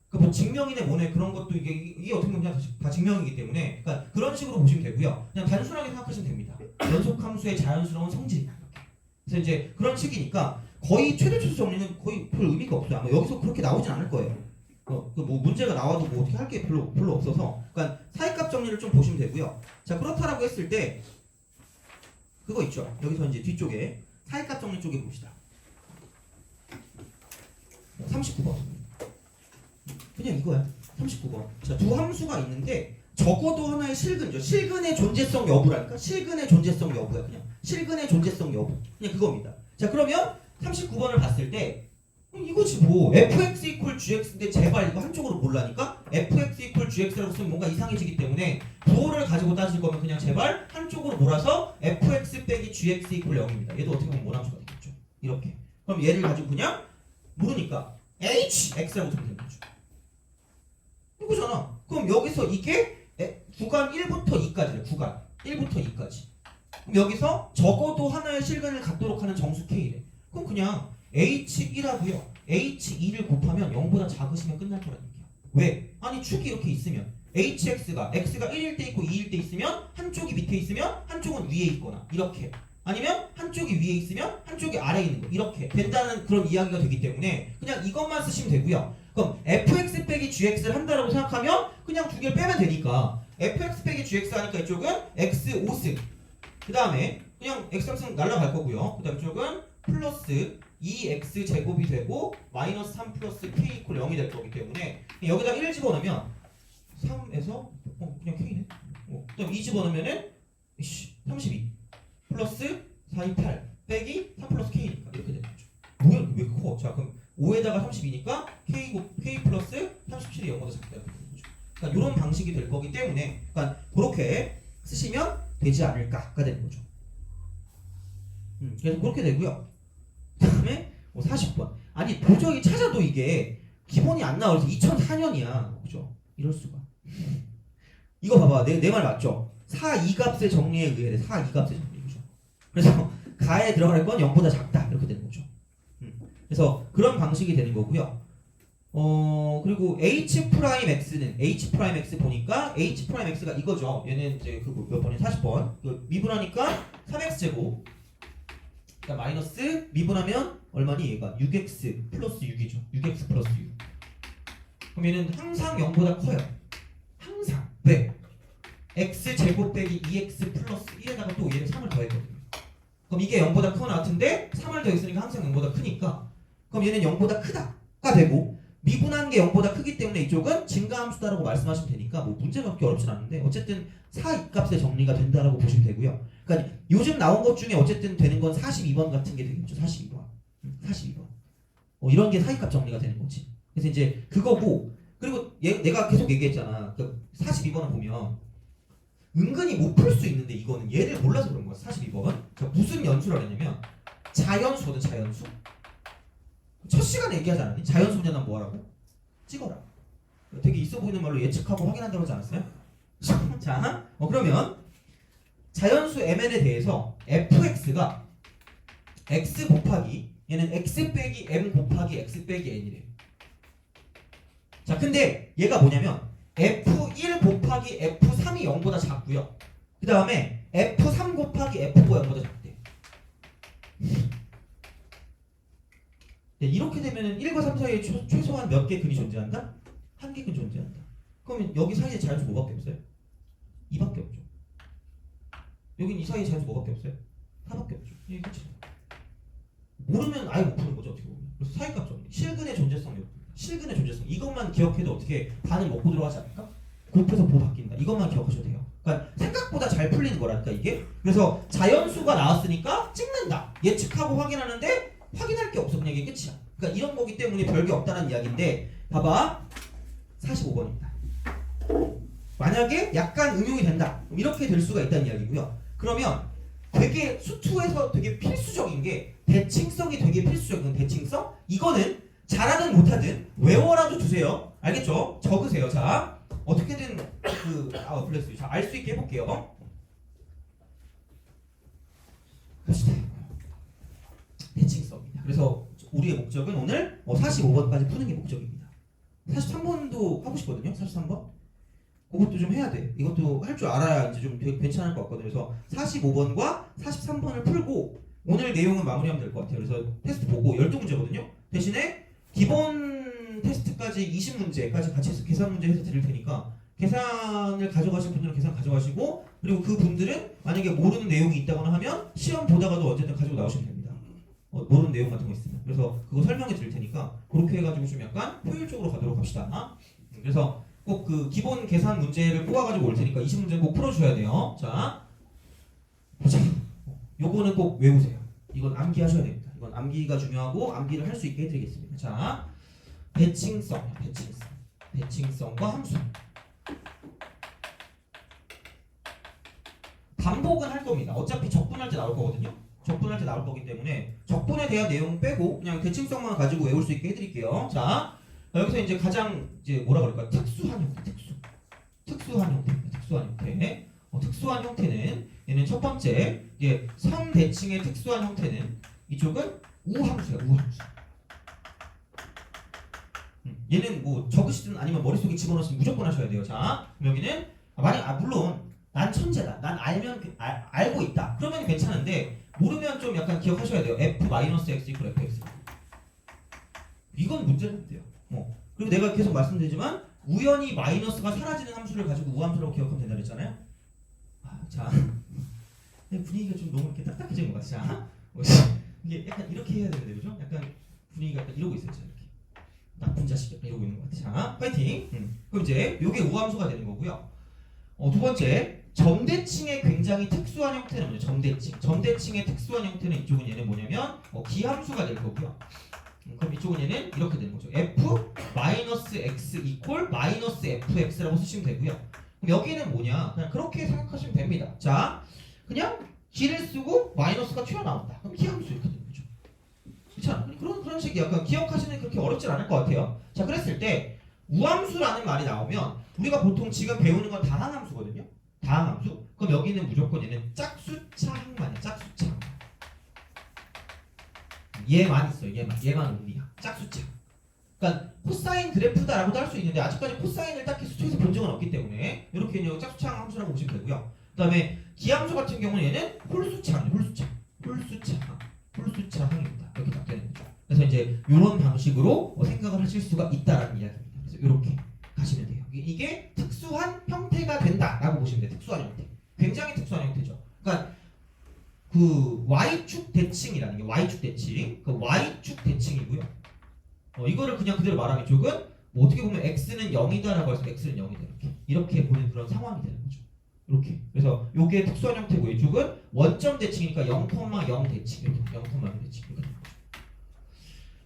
A: 그러니까 뭐 증명이네 뭐네 그런 것도 이게 어떻게 보면 그냥 다 증명이기 때문에 그러니까 그런 식으로 보시면 되고요. 그냥 단순하게 생각하시면 됩니다. 연속함수의 자연스러운 성질이다. 그래서 이제 그런 식이니까 거의 최대 추수 정리는 거의 별 의미가 없어요. 아마 여기서 그렇게 나오진 않을 거예요. 뭐 문제가 나와도 뭐 어떻게 할 게 별로 없어서 그러니까 사이값 정리를 좀 보시면 되고요. 자 그렇다라고 했을 때 그거 있죠. 여기서 이제 뒤쪽에 사이값 정리 쪽에 봅시다. 39번 그냥 이거야. 39번. 자 두 함수가 있는데 적어도 하나의 실근이죠. 실근의 존재성 여부라니까. 실근의 존재성 여부야. 그냥 실근의 존재성 여부. 그냥 그겁니다. 자 그러면 39번을 봤을 때 이거지 뭐 fx 이퀄 gx인데 제발 이거 한쪽으로 몰라니까 fx 이퀄 gx라고 쓰면 뭔가 이상해지기 때문에 부호를 가지고 따질 거면 그냥 제발 한쪽으로 몰아서 fx 빼기 gx 이퀄 0입니다. 얘도 어떻게 보면 모함수가 되겠죠. 이렇게. 그럼 얘를 가지고 그냥 모르니까 hx라고 쓰면 되는 거죠. 이거잖아. 그럼 여기서 이게 구간 1부터 2까지래. 구간 1부터 2까지. 그럼 여기서 적어도 하나의 실근을 갖도록 하는 정수 k래. 그럼 그냥 h1하고요. h2를 곱하면 0보다 작으시면 끝날 거라는 얘기야. 왜? 아니 축이 이렇게 있으면 hx가 x가 1일 때 있고 2일 때 있으면 한쪽이 밑에 있으면 한쪽은 위에 있거나 이렇게 아니면 한쪽이 위에 있으면 한쪽이 아래에 있는 거 이렇게 된다는 그런 이야기가 되기 때문에 그냥 이것만 쓰시면 되고요. 그럼 fx 빼기 gx를 한다라고 생각하면 그냥 두 개를 빼면 되니까 fx 빼기 gx 하니까 이쪽은 x 5승 그 다음에 그냥 x 3승 날라갈 거고요. 그 다음 이쪽은 플러스 2x 제곱이 되고 마이너스 3 플러스 k 이퀄 0이 될 거기 때문에 여기다 1 집어넣으면 3에서 그냥 k네. 그다음 2 집어넣으면은 32 플러스 4, 2, 8 빼기 3 플러스 k니까 이렇게 되는 거죠. 뭐야 왜 커? 자 그럼 5에다가 32니까 k 플러스 37이 0보다 작다 이렇게 되는 거죠. 그러니까 이런 방식이 될 거기 때문에 그러니까 그렇게 쓰시면 되지 않을까가 되는 거죠. 그래서 그렇게 되고요. 그다음에 40번. 아니 도저히 찾아도 이게 기본이 안 나와서 2004년이야. 그죠? 이럴 수가. 이거 봐봐. 내 말 맞죠? 4, 2값의 정리에 의해 4, 2값의 정리. 그죠? 그래서 가에 들어갈 건 0보다 작다. 이렇게 되는 거죠. 그래서 그런 방식이 되는 거고요. 그리고 h'x는 h'x 보니까 h'x가 이거죠. 얘는 이제 그 몇 번이야? 40번. 미분하니까 3x제곱 그러니까 마이너스 미분하면 얼마니 얘가 6x 플러스 6이죠. 6x 플러스 6. 그럼 얘는 항상 0보다 커요. 항상. 왜? x 제곱 빼기 2x 플러스 1에다가 또 얘를 3을 더했거든요. 그럼 이게 0보다 큰 거 같은데 3을 더했으니까 항상 0보다 크니까 그럼 얘는 0보다 크다가 되고 미분한 게 0보다 크기 때문에 이쪽은 증가함수다라고 말씀하시면 되니까 뭐 문제가 그렇게 어렵진 않은데 어쨌든 4 값의 정리가 된다라고 보시면 되고요. 그러니까 요즘 나온 것 중에 어쨌든 되는 건 42번 같은 게 되겠죠. 42번. 42번. 이런 게 사이값 정리가 되는 거지. 그래서 이제 그거고 그리고 내가 계속 얘기했잖아. 그러니까 42번을 보면 은근히 못 풀 수 있는데 이거는 얘를 몰라서 그런 거야. 42번. 자, 무슨 연수라고 했냐면 자연수거든. 자연수. 첫 시간에 얘기하지 않았니? 자연수냐면 뭐하라고? 찍어라. 되게 있어 보이는 말로 예측하고 확인한다고 하지 않았어요? 자, 그러면 자연수 mn에 대해서 fx가 x 곱하기 얘는 x 빼기 m 곱하기 x 빼기 n이래. 자, 근데 얘가 뭐냐면 f1 곱하기 f3이 0보다 작고요. 그 다음에 f3 곱하기 f5가 0보다 작대. 네, 이렇게 되면 1과 3 사이에 최소한 몇 개 근이 존재한다? 한 개 근 존재한다. 그러면 여기 사이에 자연수 뭐밖에 없어요? 2밖에 없죠. 여긴 이 사이에 자연수 뭐밖에 없어요? 4밖에 없죠. 이게 끝이에요. 모르면 아예 못 푸는 거죠, 어떻게 보면. 그래서 사이값 정리. 실근의 존재성이 없습니다. 실근의 존재성. 이것만 기억해도 어떻게 반을 먹고 들어가지 않을까? 곱해서 보 바뀐다. 이것만 기억하셔도 돼요. 그러니까 생각보다 잘 풀리는 거라니까 이게. 그래서 자연수가 나왔으니까 찍는다. 예측하고 확인하는데 확인할 게 없어. 그냥 이게 끝이야. 그러니까 이런 거기 때문에 별게 없다는 이야기인데 봐봐. 45번입니다. 만약에 약간 응용이 된다. 그럼 이렇게 될 수가 있다는 이야기고요. 그러면 되게 수투에서 되게 필수적인 게 대칭성이 되게 필수적인 대칭성? 이거는 잘하든 못하든 외워라도 주세요. 알겠죠? 적으세요. 자, 어떻게든 블레스. 자, 알 수 있게 해볼게요. 갑시다. 대칭성입니다. 그래서 우리의 목적은 오늘 45번까지 푸는 게 목적입니다. 43번도 하고 싶거든요. 43번. 그것도 좀 해야 돼. 이것도 할 줄 알아야 이제 좀 되게 괜찮을 것 같거든요. 그래서 45번과 43번을 풀고 오늘 내용은 마무리하면 될 것 같아요. 그래서 테스트 보고 12문제거든요. 대신에 기본 테스트까지 20문제까지 같이 해서 계산 문제 해서 드릴 테니까 계산을 가져가실 분들은 계산 가져가시고 그리고 그 분들은 만약에 모르는 내용이 있다거나 하면 시험 보다가도 어쨌든 가지고 나오시면 됩니다. 모르는 내용 같은 거 있으면. 그래서 그거 설명해 드릴 테니까 그렇게 해가지고 좀 약간 효율적으로 가도록 합시다. 그래서 꼭 그 기본 계산 문제를 뽑아가지고 올 테니까 20문제 꼭 풀어주셔야 돼요. 자, 보자. 요거는 꼭 외우세요. 이건 암기하셔야 됩니다. 이건 암기가 중요하고 암기를 할 수 있게 해드리겠습니다. 자, 대칭성과 함수. 반복은 할 겁니다. 어차피 적분할 때 나올 거거든요. 적분할 때 나올 거기 때문에 적분에 대한 내용 빼고 그냥 대칭성만 가지고 외울 수 있게 해드릴게요. 자, 여기서 이제 가장 이제 뭐라 그럴까? 특수한 형태, 특수한 형태입니다. 특수한 형태. 특수한 형태는 얘는 첫 번째 이게 선대칭의 특수한 형태는 이쪽은 우함수야, 우함수. 얘는 뭐 적으시든 아니면 머릿속에 집어넣으시면 무조건 하셔야 돼요. 자, 그럼 여기는 물론 난 천재다. 난 알고 있다. 그러면 괜찮은데 모르면 좀 약간 기억하셔야 돼요. f-x = fx. 이건 문제는 돼요. 그리고 내가 계속 말씀드리지만 우연히 마이너스가 사라지는 함수를 가지고 우함수라고 기억하면 된다 그랬잖아요. 자, 분위기가 좀 너무 이렇게 딱딱해진 것 같아. 자, 이게 약간 이렇게 해야 되는데 그죠? 약간 분위기가 약간 이러고 있어요. 자, 이렇게 나쁜 자식 약간 이러고 있는 것 같아. 자, 파이팅. 그럼 이제 요게 우함수가 되는 거고요. 두 번째, 점대칭의 굉장히 특수한 형태는 뭐냐? 점대칭의 특수한 형태는 이쪽은 얘는 뭐냐면 기함수가 될 거고요. 그럼 이쪽은 얘는 이렇게 되는 거죠. f-x = -fx라고 쓰시면 되고요. 그럼 여기는 뭐냐? 그냥 그렇게 생각하시면 됩니다. 자, 그냥 기를 쓰고 마이너스가 튀어나온다. 그럼 기함수 이렇게 되는 거죠. 그렇잖아. 그런 식이 약간 기억하시는 그렇게 어렵진 않을 것 같아요. 자, 그랬을 때 우함수라는 말이 나오면 우리가 보통 지금 배우는 건 다항함수거든요. 다항함수. 그럼 여기는 무조건 얘는 짝수차 항만이야. 짝수차. 얘만 있어요. 얘만 온리야. 짝수차. 그러니까 코사인 그래프다라고도 할 수 있는데 아직까지 코사인을 딱히 수초에서 본 적은 없기 때문에 이렇게 그냥 짝수차 함수라고 보시면 되고요. 그다음에 기함수 같은 경우는 얘는 홀수차항입니다. 홀수차항입니다. 이렇게 딱 되는 거죠. 그래서 이제 이런 방식으로 생각을 하실 수가 있다라는 이야기입니다. 그래서 이렇게 가시면 돼요. 이게 특수한 형태가 된다라고 보시면 돼요. 특수한 형태. 굉장히 특수한 형태죠. 그러니까 그 y축 대칭이라는 게 y축 대칭, 그 y축 대칭이고요. 이거를 그냥 그대로 말하면 이쪽은 뭐 어떻게 보면 x는 0이다라고 해서 x는 0이다 이렇게 보는 그런 상황이 되는 거죠. 이렇게. 그래서 이게 특수한 형태고 이쪽은 원점 대칭이니까 0,0 대칭, 0,0 대칭 이렇게 되는 거죠.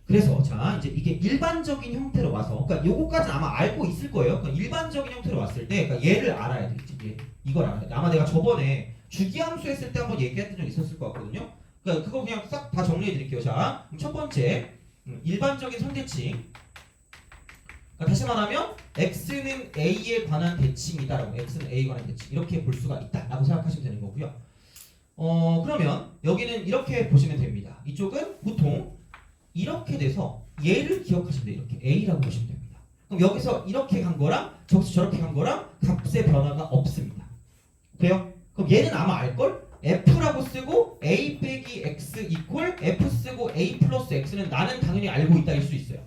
A: 그래서 자 이제 이게 일반적인 형태로 와서, 그러니까 요거까지는 아마 알고 있을 거예요. 그러니까 일반적인 형태로 왔을 때, 그러니까 얘를 알아야 되겠지. 이걸 알아야 돼. 아마 내가 저번에 주기함수 했을 때 한번 얘기했던 적 있었을 것 같거든요. 그러니까 그거 그냥 싹 다 정리해 드릴게요. 자, 그럼 첫 번째 일반적인 선대칭. 그러니까 다시 말하면 x는 a에 관한 대칭이다라고 x는 a에 관한 대칭 이렇게 볼 수가 있다라고 생각하시면 되는 거고요. 그러면 여기는 이렇게 보시면 됩니다. 이쪽은 보통 이렇게 돼서 얘를 기억하시면 돼요. 이렇게 a라고 보시면 됩니다. 그럼 여기서 이렇게 간 거랑 저기서 저렇게 간 거랑 값의 변화가 없습니다. 돼요? 그럼 얘는 아마 알걸? f라고 쓰고 a 빼기 x 이퀄 f 쓰고 a 플러스 x는 나는 당연히 알고 있다일 수 있어요.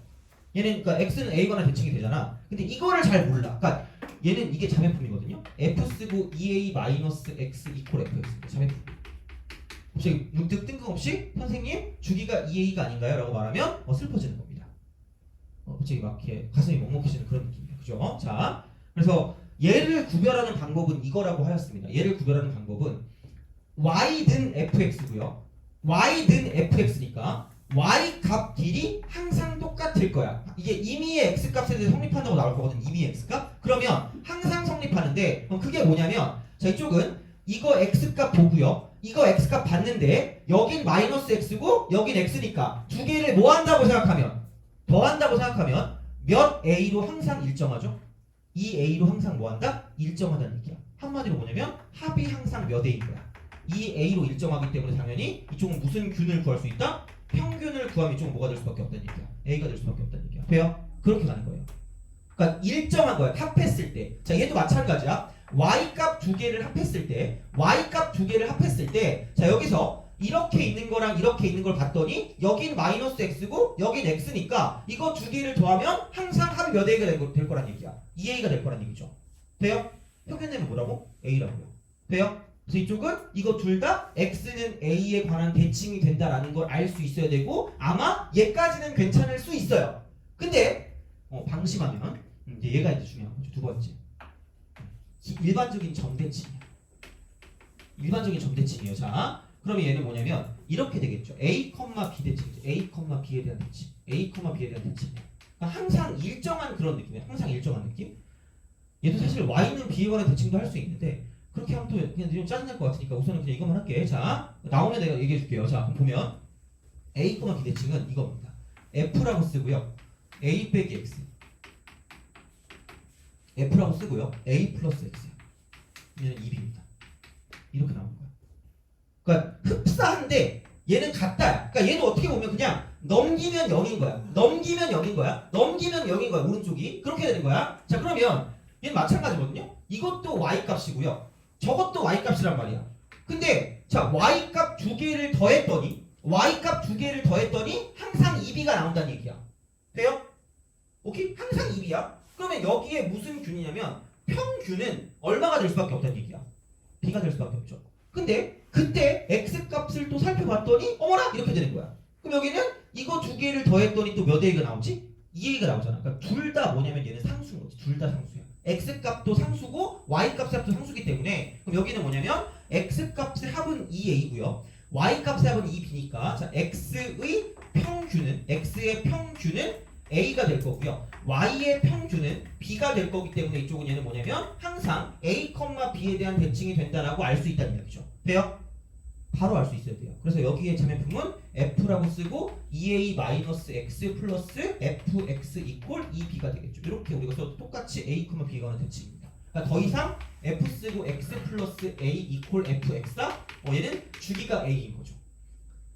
A: 얘는 그러니까 x는 a에 관한 대칭이 되잖아. 근데 이거를 잘 몰라. 그러니까 얘는 이게 자매품이거든요. f 쓰고 2a 마이너스 x 이퀄 fx 자매품. 갑자기 문득 뜬금없이 선생님 주기가 2a가 아닌가요? 라고 말하면 슬퍼지는 겁니다. 갑자기 막 이렇게 가슴이 먹먹해지는 그런 느낌이에요. 그죠? 자, 그래서 얘를 구별하는 방법은 이거라고 하였습니다. 얘를 구별하는 방법은 y든 fx고요. y든 fx니까 y 값 길이 항상 똑같을 거야. 이게 임의의 x 값에 대해 성립한다고 나올 거거든. 임의의 x 값. 그러면 항상 성립하는데 그럼 그게 뭐냐면 자 이쪽은 이거 x 값 보고요. 이거 x 값 봤는데 여긴 마이너스 x고 여긴 x니까 두 개를 뭐 한다고 생각하면 더한다고 생각하면 몇 a로 항상 일정하죠? 이 a로 항상 뭐 한다? 일정하다는 얘기야. 한마디로 뭐냐면 합이 항상 몇 a인 거야. 이 a로 일정하기 때문에 당연히 이쪽은 무슨 균을 구할 수 있다? 평균을 구하면 이쪽은 뭐가 될 수밖에 없다는 얘기야. a가 될 수밖에 없다는 얘기야. 돼요? 그렇게 가는 거예요. 그러니까 일정한 거야. 합했을 때. 자 얘도 마찬가지야. y 값 두 개를 합했을 때 y 값 두 개를 합했을 때 자 여기서 이렇게 있는 거랑 이렇게 있는 걸 봤더니 여긴 마이너스 x고 여긴 x니까 이거 두 개를 더하면 항상 합이 몇 a가 될 거란 얘기야. 2a가 될 거란 얘기죠. 돼요? 평균 내면 뭐라고? a라고요. 돼요? 그래서 이쪽은 이거 둘 다 x는 a에 관한 대칭이 된다라는 걸 알 수 있어야 되고 아마 얘까지는 괜찮을 수 있어요. 근데 방심하면 이제 얘가 이제 중요한 거죠. 두 번째. 일반적인 정대칭이야. 일반적인 정대칭이에요. 자, 그러면 얘는 뭐냐면 이렇게 되겠죠. a, b 대칭이죠. a, b에 대한 대칭. a, b에 대한 대칭. 그러니까 항상 일정한 그런 느낌이에요. 항상 일정한 느낌. 얘도 사실 y는 b에 관한 대칭도 할 수 있는데 그렇게 하면 또 그냥 좀 짜증날 것 같으니까 우선은 그냥 이것만 할게. 자, 나오면 내가 얘기해 줄게요. 자, 그럼 보면 a, b 대칭은 이겁니다. f라고 쓰고요. a 빼기 x. f라고 쓰고요. a 플러스 x. 얘는 2b입니다. 이렇게 나오는 거야. 그러니까 흡사한데 얘는 같다. 그러니까 얘는 어떻게 보면 그냥 넘기면 0인 거야. 넘기면 0인 거야. 넘기면 0인 거야. 오른쪽이. 그렇게 되는 거야. 자, 그러면 얘는 마찬가지거든요. 이것도 y 값이고요. 저것도 y 값이란 말이야. 근데 자, y 값 두 개를 더했더니 항상 2b가 나온다는 얘기야. 돼요? 오케이? 항상 2b야. 그러면 여기에 무슨 균이냐면 평균은 얼마가 될 수밖에 없다는 얘기야. b가 될 수밖에 없죠. 근데 그때 x 값을 또 살펴봤더니 어머나 이렇게 되는 거야. 그럼 여기는 이거 두 개를 더했더니 또 몇 a가 나오지? 2a가 나오잖아. 그러니까 둘 다 뭐냐면 얘는 상수인 거지. 둘 다 상수야. x 값도 상수고 y 값도 상수기 때문에 그럼 여기는 뭐냐면 x 값의 합은 2a고요. y 값의 합은 2b니까 자 x의 평균은 a가 될 거고요. y의 평균은 b가 될 거기 때문에 이쪽은 얘는 뭐냐면 항상 a, b에 대한 대칭이 된다라고 알 수 있다는 얘기죠. 돼요? 바로 알 수 있어야 돼요. 그래서 여기에 자매품은 f라고 쓰고 2a-x 플러스 fx 이퀄 2b가 되겠죠. 이렇게 우리가 써도 똑같이 a, b가 하는 대칭입니다. 그러니까 더 이상 f 쓰고 x 플러스 a 이퀄 fx다? 얘는 주기가 a인 거죠.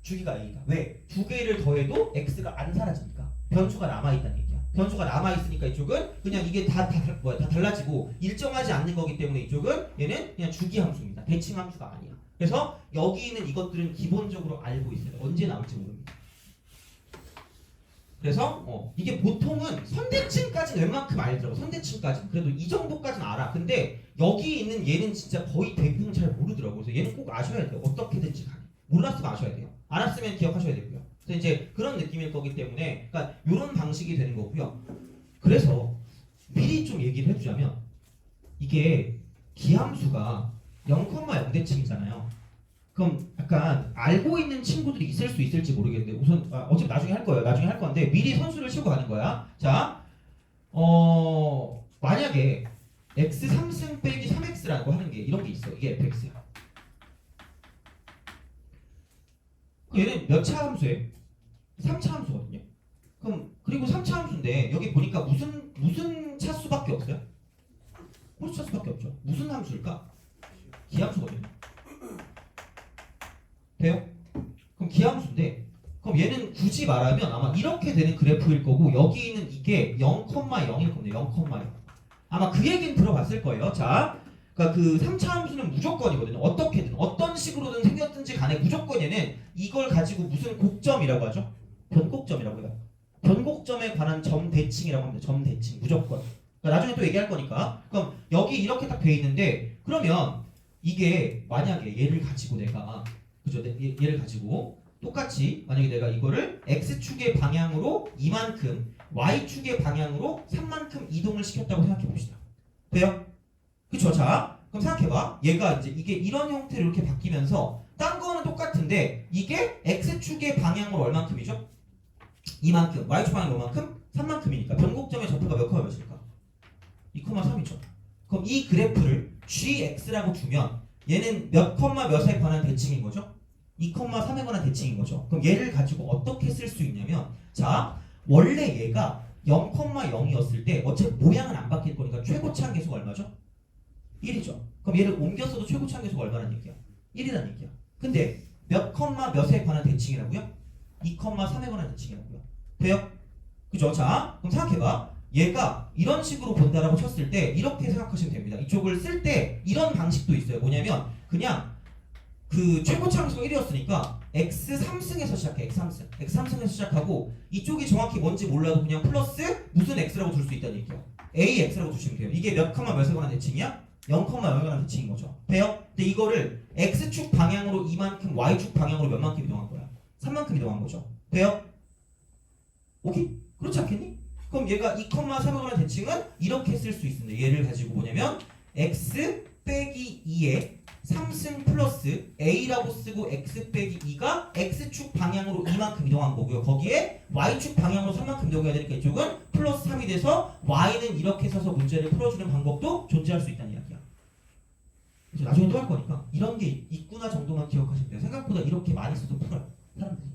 A: 주기가 a다. 왜? 두 개를 더해도 x가 안 사라지니까. 변수가 남아있다는 얘기야. 변수가 남아있으니까 이쪽은 그냥 이게 다 달라지고 일정하지 않는 거기 때문에 이쪽은 얘는 그냥 주기 함수입니다. 대칭 함수가 아니야. 그래서 여기 있는 이것들은 기본적으로 알고 있어요. 언제 나올지 모릅니다. 그래서 이게 보통은 선대칭까지는 웬만큼 알더라고. 선대칭까지 그래도 이 정도까지는 알아. 근데 여기 있는 얘는 진짜 거의 대부분 잘 모르더라고. 그래서 얘는 꼭 아셔야 돼요. 어떻게든지 간에. 몰랐으면 아셔야 돼요. 알았으면 기억하셔야 되고요. 그래서 이제 그런 느낌일 거기 때문에 그러니까 이런 방식이 되는 거고요. 그래서 미리 좀 얘기를 해주자면 이게 기함수가 0,0대칭이잖아요. 그럼 약간 알고 있는 친구들이 있을 수 있을지 모르겠는데 우선 어차피 나중에 할 거예요. 나중에 할 건데 미리 선수를 치고 가는 거야. 자, 만약에 x 3승 빼기 3x라는 거 하는 게 이런 게 있어. 이게 fx야. 얘는 몇 차 함수예요? 3차 함수거든요. 그럼 그리고 3차 함수인데 여기 보니까 무슨 차수밖에 없어요? 홀수 차수밖에 없죠. 무슨 함수일까? 기함수거든요. 돼요? 그럼 기함수인데 그럼 얘는 굳이 말하면 아마 이렇게 되는 그래프일 거고 여기는 이게 0,0일 겁니다. 0,0. 아마 그 얘기는 들어봤을 거예요. 자, 그러니까 그 3차 함수는 무조건이거든요. 어떻게든 어떤 식으로든 생겼든지 간에 무조건 얘는 이걸 가지고 무슨 곡점이라고 하죠? 변곡점이라고 해요. 변곡점에 관한 점 대칭이라고 합니다. 점 대칭 무조건. 그러니까 나중에 또 얘기할 거니까. 그럼 여기 이렇게 딱 돼 있는데 그러면 이게 만약에 얘를 가지고 내가 그죠? 얘를 가지고 똑같이 만약에 내가 이거를 x축의 방향으로 이만큼 y축의 방향으로 3만큼 이동을 시켰다고 생각해 봅시다. 돼요? 그쵸? 자, 그럼 생각해봐. 얘가 이제 이게 이런 형태로 이렇게 바뀌면서 딴 거는 똑같은데 이게 x축의 방향으로 얼만큼이죠? 이만큼. y축 방향으로 얼만큼? 3만큼이니까 변곡점의 좌표가 몇 컴마 몇일까? 2,3이죠. 그럼 이 그래프를 gx라고 두면 얘는 몇 컴마 몇에 관한 대칭인 거죠? 2,3에 관한 대칭인 거죠. 그럼 얘를 가지고 어떻게 쓸 수 있냐면 자, 원래 얘가 0,0이었을 때 어차피 모양은 안 바뀔 거니까 최고차항 계수가 얼마죠? 1이죠. 그럼 얘를 옮겼어도 최고차항 계수가 얼마란 얘기야? 1이란 얘기야. 근데 몇 컴마 몇에 관한 대칭이라고요? 2,3에 관한 대칭이라고요. 돼요? 그죠? 자, 그럼 생각해봐. 얘가 이런 식으로 본다라고 쳤을 때 이렇게 생각하시면 됩니다. 이쪽을 쓸 때 이런 방식도 있어요. 뭐냐면 그냥 그 최고차항 계수가 1이었으니까 x3승에서 시작해. x3승에서 시작하고 이쪽이 정확히 뭔지 몰라도 그냥 플러스 무슨 x라고 둘 수 있다는 얘기야. ax라고 두시면 돼요. 이게 몇 컴마 몇에 관한 대칭이야? 0,0에 관한 대칭인 거죠. 돼요? 근데 이거를 x축 방향으로 이만큼 y축 방향으로 몇만큼 이동한 거야? 3만큼 이동한 거죠. 돼요? 오케이? 그렇지 않겠니? 그럼 얘가 2,3에 관한 대칭은 이렇게 쓸 수 있습니다. 얘를 가지고 뭐냐면 x 빼기 2에 3승 플러스 a라고 쓰고 x 빼기 2가 x축 방향으로 이만큼 이동한 거고요. 거기에 y축 방향으로 3만큼 이동해야 되니까 이쪽은 플러스 3이 돼서 y는 이렇게 써서 문제를 풀어주는 방법도 존재할 수 있다는 이야기야. 그래서 나중에 또 할 거니까 이런 게 있구나 정도만 기억하시면 돼요. 생각보다 이렇게 많이 써도 풀어요. 사람들이.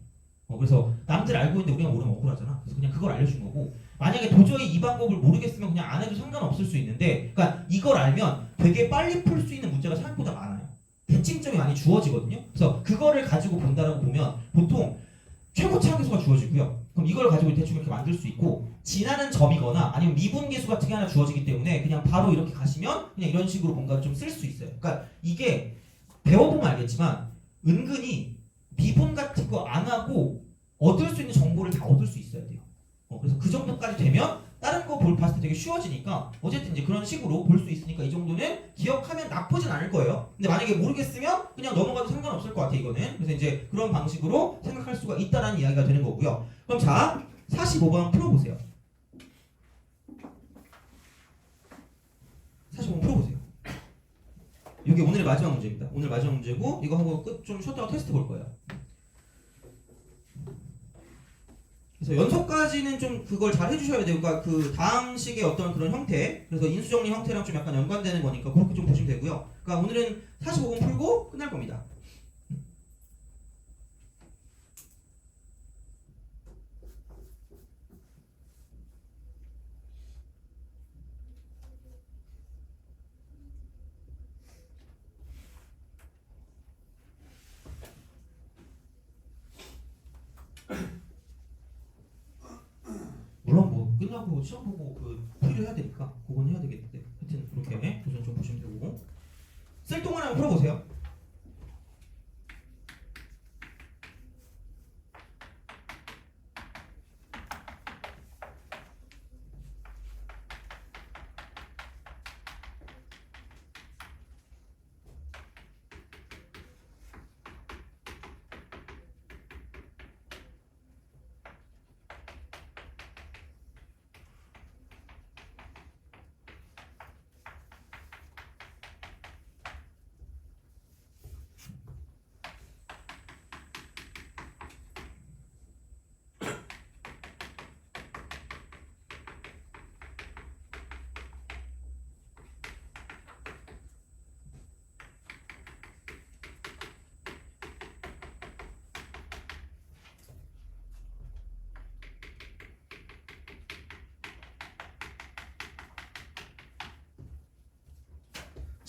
A: 그래서 남들 알고 있는데 우리가 모르면 억울하잖아. 그래서 그냥 그걸 알려준 거고 만약에 도저히 이 방법을 모르겠으면 그냥 안 해도 상관없을 수 있는데 그러니까 이걸 알면 되게 빨리 풀 수 있는 문제가 생각보다 많아요. 대칭점이 많이 주어지거든요. 그래서 그거를 가지고 본다라고 보면 보통 최고차항 계수가 주어지고요. 그럼 이걸 가지고 대충 이렇게 만들 수 있고 지나는 점이거나 아니면 미분 계수 같은 게 하나 주어지기 때문에 그냥 바로 이렇게 가시면 그냥 이런 식으로 뭔가 좀 쓸 수 있어요. 그러니까 이게 배워보면 알겠지만 은근히 미분 같은 거 안 하고 얻을 수 있는 정보를 다 얻을 수 있어야 돼요. 그래서 그 정도까지 되면 다른 거 봤을 때 되게 쉬워지니까 어쨌든 이제 그런 식으로 볼 수 있으니까 이 정도는 기억하면 나쁘진 않을 거예요. 근데 만약에 모르겠으면 그냥 넘어가도 상관없을 것 같아 이거는. 그래서 이제 그런 방식으로 생각할 수가 있다라는 이야기가 되는 거고요. 그럼 자 45번 풀어보세요. 45번 풀어보세요. 이게 오늘의 마지막 문제입니다. 오늘 마지막 문제고 이거 하고 끝 좀 쉬었다가 테스트 볼 거예요. 그래서 연속까지는 좀 그걸 잘 해주셔야 돼요. 그러니까 그 다항식의 어떤 그런 형태, 그래서 인수정리 형태랑 좀 약간 연관되는 거니까 그렇게 좀 보시면 되고요. 그러니까 오늘은 45분 풀고 끝날 겁니다. 물론 뭐 끝나고 시험 보고 그 풀이를 해야 되니까 그건 해야 되겠는데 하여튼 그렇게 우선 좀 보시면 되고 쓸 동안 한번 풀어보세요.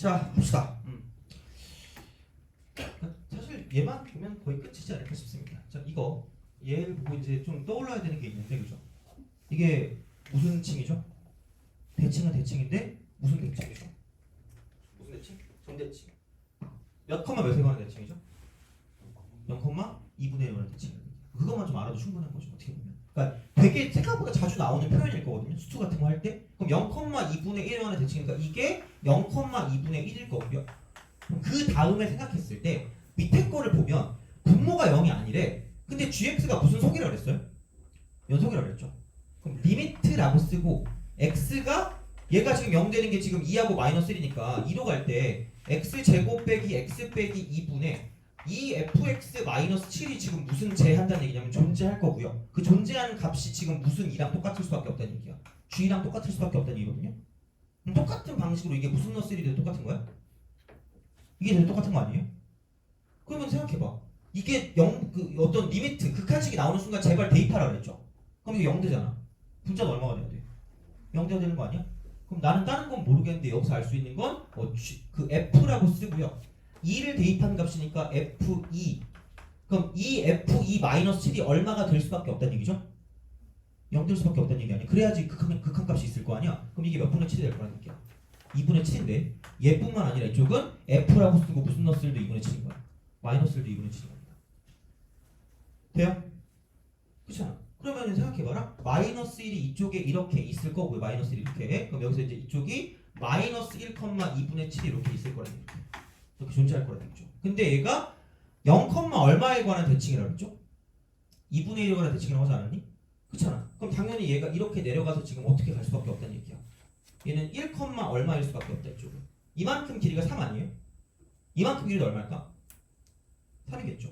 A: 자, 봅시다. 사실 얘만 보면 거의 끝이지 않을까 싶습니다. 자, 이거 얘를 보고 이제 좀 떠올라야 되는 게 있는데, 그죠? 이게 무슨 층이죠? 대칭은 대칭인데 무슨 대칭이죠? 무슨 대칭? 정대칭. 몇 컴마 몇에 관한 대칭이죠? 0,2분의 1에 관한 대칭. 그것만 좀 알아도 충분한 거죠, 어떻게 보면. 그러니까 되게 생각보다 자주 나오는 표현일 거거든요. 수투 같은 거 할 때. 그럼 0,2분의 1에 관한 대칭이니까 이게 0,2분의 1일 거고요. 그럼 그 다음에 생각했을 때 밑에 거를 보면 분모가 0이 아니래. 근데 gx가 무슨 속이라고 그랬어요? 연속이라고 그랬죠. 그럼 리미트라고 쓰고 x가 얘가 지금 0 되는 게 지금 2하고 마이너스 1이니까 2로 갈 때 x제곱 빼기 x 빼기 2분의 2fx 마이너스 7이 지금 무슨 제한다는 얘기냐면 존재할 거고요. 그 존재하는 값이 지금 무슨 2랑 똑같을 수밖에 없다는 얘기야. g랑 똑같을 수밖에 없다는 얘기거든요. 그럼 똑같은 방식으로 이게 무슨 너스리 돼도 똑같은 거야? 이게 돼도 똑같은 거 아니에요? 그러면 생각해봐. 이게 그 어떤 리미트 극한식이 나오는 순간 제발 대입하라 그랬죠. 그럼 이게 0 되잖아. 분자는 얼마가 돼야 돼? 0 돼야 되는 거 아니야? 그럼 나는 다른 건 모르겠는데 여기서 알 수 있는 건 그 f라고 쓰고요. 2를 대입한 값이니까 f2. 그럼 이 f2 마이너스 7이 얼마가 될 수밖에 없다는 얘기죠? 0 될 수밖에 없다는 얘기 아니야? 그래야지 극한 값이 있을 거 아니야? 그럼 이게 몇 분의 7이 될 거라는 얘기야? 2분의 7인데 얘뿐만 아니라 이쪽은 f라고 쓰고 무슨 너스들도 2분의 7인 거야. 마이너스들도 2분의 7인 겁니다. 돼요? 그렇잖아. 그러면 생각해봐라. 마이너스 1이 이쪽에 이렇게 있을 거고요. 마이너스 1 이렇게. 그럼 여기서 이제 이쪽이 마이너스 1,2분의 7이 이렇게 있을 거라는 얘기죠. 이렇게 존재할 거라는 얘기죠. 근데 얘가 0, 얼마에 관한 대칭이라고 했죠? 2분의 1에 관한 대칭이라고 하지 않았니? 그렇잖아. 그럼 당연히 얘가 이렇게 내려가서 지금 어떻게 갈 수밖에 없다는 얘기야. 얘는 1, 얼마일 수밖에 없다 이쪽은. 이만큼 길이가 3 아니에요? 이만큼 길이가 얼마일까? 3이겠죠.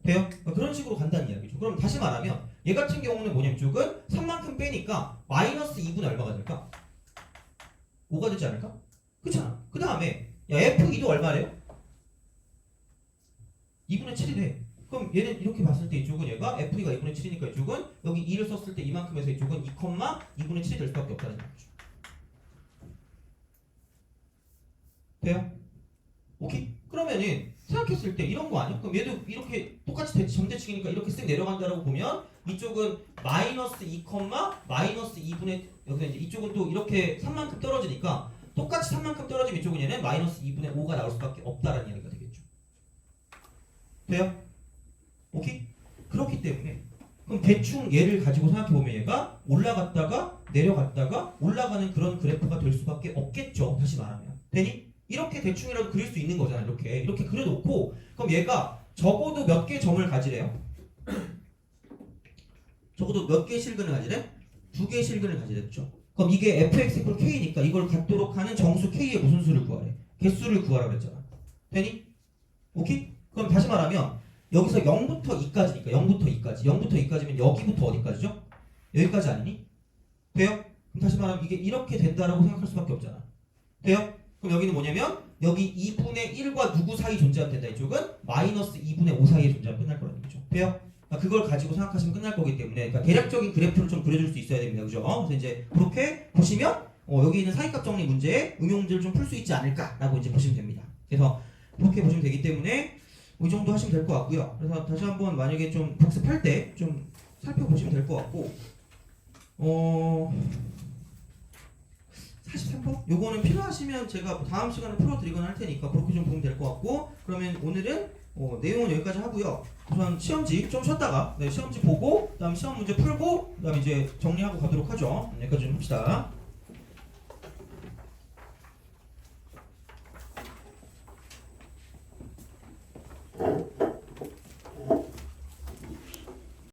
A: 돼요? 그런 식으로 간다는 이야기죠. 그럼 다시 말하면 얘 같은 경우는 뭐냐면 이쪽은 3만큼 빼니까 마이너스 2분의 얼마가 될까? 5가 되지 않을까? 그렇잖아. 그 다음에 야 f2도 얼마래요? 2분의 7이 돼. 그럼 얘는 이렇게 봤을 때 이쪽은 얘가 f2가 2분의 7이니까 이쪽은 여기 2를 썼을 때 이만큼에서 이쪽은 2,2분의 7이 될 수밖에 없다는 얘기죠. 돼요? 오케이? 그러면은 생각했을 때 이런 거 아니야? 그럼 얘도 이렇게 똑같이 점대칭이니까 이렇게 쓱 내려간다라고 보면 이쪽은 마이너스 2, 마이너스 2분의 여기서 이제 이쪽은 또 이렇게 3만큼 떨어지니까 똑같이 3만큼 떨어지면 이쪽은 얘는 마이너스 2분의 5가 나올 수밖에 없다라는 이야기가 되겠죠. 돼요? 오케이? 그렇기 때문에 그럼 대충 얘를 가지고 생각해보면 얘가 올라갔다가 내려갔다가 올라가는 그런 그래프가 될 수밖에 없겠죠. 다시 말하면. 되니? 이렇게 대충이라도 그릴 수 있는 거잖아. 이렇게 그려놓고 그럼 얘가 적어도 몇 개 점을 가지래요? 적어도 몇 개의 실근을 가지래? 2개의 실근을 가지랬죠. 그럼 이게 fx k니까 이걸 갖도록 하는 정수 k의 무슨 수를 구하래? 개수를 구하라고 그랬잖아. 되니? 오케이? 그럼 다시 말하면 여기서 0부터 2까지니까 0부터 2까지 0부터 2까지면 여기부터 어디까지죠? 여기까지 아니니? 돼요? 그럼 다시 말하면 이게 이렇게 된다라고 생각할 수밖에 없잖아. 돼요? 그럼 여기는 뭐냐면 여기 2분의 1과 누구 사이 존재하면 된다. 이쪽은 마이너스 2분의 5 사이에 존재하면 끝날 거라는 거죠. 돼요? 그러니까 그걸 가지고 생각하시면 끝날 거기 때문에 그러니까 대략적인 그래프를 좀 그려줄 수 있어야 됩니다. 그죠? 그래서 이제 그렇게 보시면 여기 있는 사이값 정리 문제에 응용들을 좀 풀 수 있지 않을까라고 이제 보시면 됩니다. 그래서 그렇게 보시면 되기 때문에 이 정도 하시면 될 것 같고요. 그래서 다시 한번 만약에 좀 복습할 때 좀 살펴보시면 될 것 같고 43번? 요거는 필요하시면 제가 다음 시간에 풀어드리거나 할 테니까 그렇게 좀 보면 될 것 같고 그러면 오늘은 내용은 여기까지 하고요. 우선 시험지 좀 쉬었다가 시험지 보고 그다음 시험 문제 풀고 그다음 이제 정리하고 가도록 하죠. 여기까지 좀 합시다.